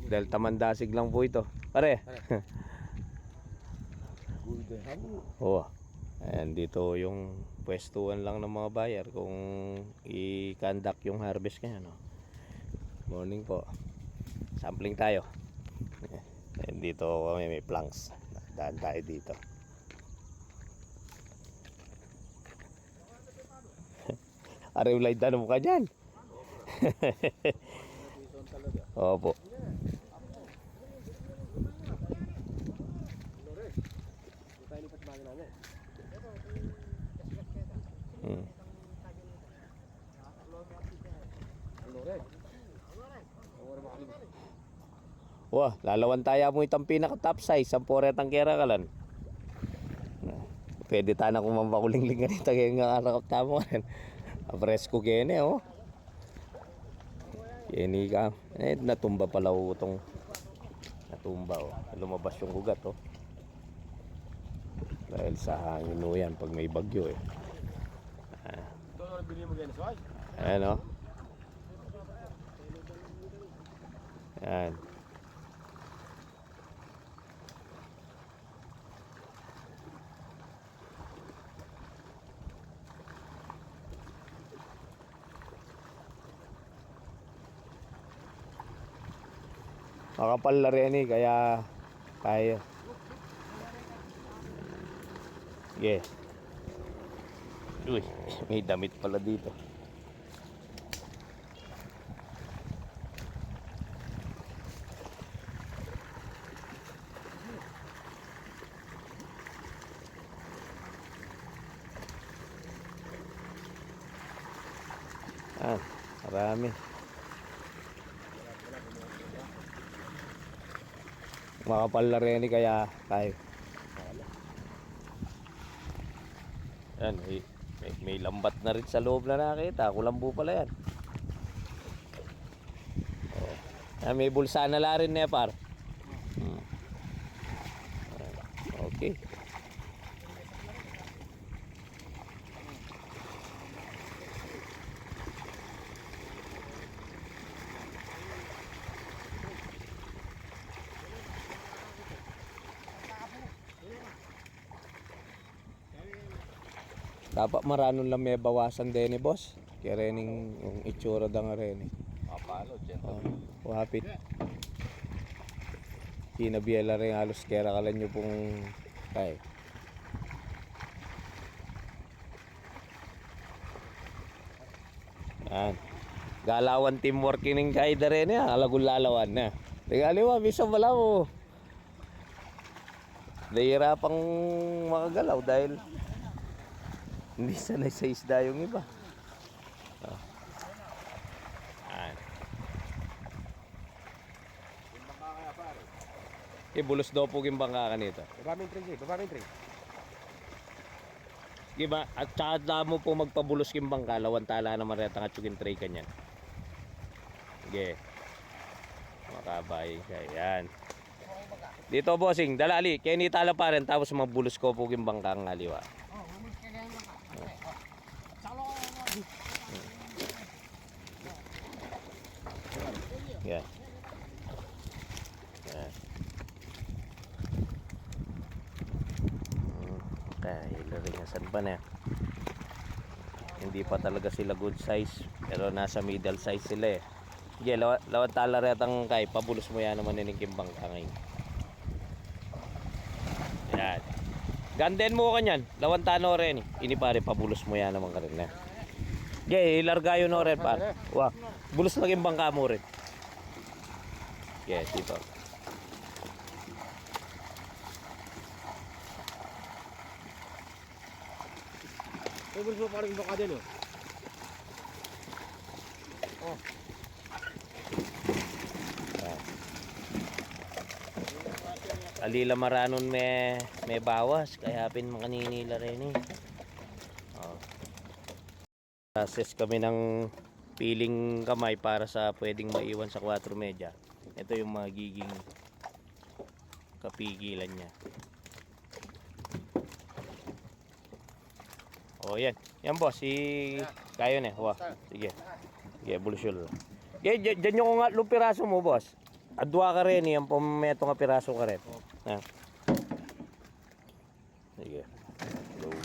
Delta Mandasig lang po ito. Pare. Oh. Ayan, dito yung pwestuhan lang ng mga buyer kung i-conduct yung harvest kanya, no? Morning po. Sampling tayo. Ayan, dito kami may planks. Daan tayo dito. Ariwlay tanong ka dyan. Opo. Wah, lalawan tayo mo itong pinaka top size sa poretang kerakalan. Pwede tayo kung mampakuling-ling ganito kaya nga arakap tamo kan. Apresko kene oh. Kene ka. Natumba pala utong. Natumba oh. Lumabas yung ugat oh. Dahil sa hangin o yan pag may bagyo eh. Ayan oh. Ayan. Makapal na rin eh, kaya kaya. Sige. Uy, may damit pala dito. Ah, marami. Makapal na rin eh, kaya kaya. Yan, may lambat na rin sa loob na nakita. Kulambu pala yan. Oh. Yan, may bulsa na la rin na par. Okay. Dapat maranon lang may bawasan din eh, boss. Kaya rening yung itsura da nga rin eh. Mapalo, Wapit. Kinabiyala rin halos kera kalan nyo pong kay. Yan. Galawan teamwork kining kay da rin eh. Alagul lalawan na. Tingaliwa, bisa wala mo. Nahihirapang makagalaw dahil hindi sanay sa isda yung iba. Oh. Bulos daw po yung bangka kanito. Babaming tray. Diba? At saka mo po magpabulos yung bangka, lawan tala na maretang at yung tray kanyan. Sige. Makabay siya. Yan. Dito bossing, dalali. Kaya ni tala pa rin, tapos magbulos ko po yung bangka ng aliwa. Yan. Yan. Kaya laringasan pa na. Hindi pa talaga sila good size, pero nasa middle size sila eh. Sige, lawan tala retang kay, pabulos mo yan naman ninikim bangka ngayon. Yan. Ganden mo kanyan, lawan tano rin. Ini pare, pabulos mo yan naman ka rin na. Sige, ilargayo no rin pare. Wah, bulos lagi yung bangka mo rin. Sige, dito. Bulos mo parang baka din oh. Oh. Alila maranon may bawas kaya pin makaninila rin eh. Oh. Process kami ng piling kamay para sa pwedeng maiwan sa 4 media. Ito yung magiging kapigilan niya. Oh yan. Yan boss, si kayo na. Wah, sige. Sige, bulusol. Dyan yung nga piraso mo, boss. Adwa ka rin, yung pumeto nga piraso ka rin. Ha? Sige. Go.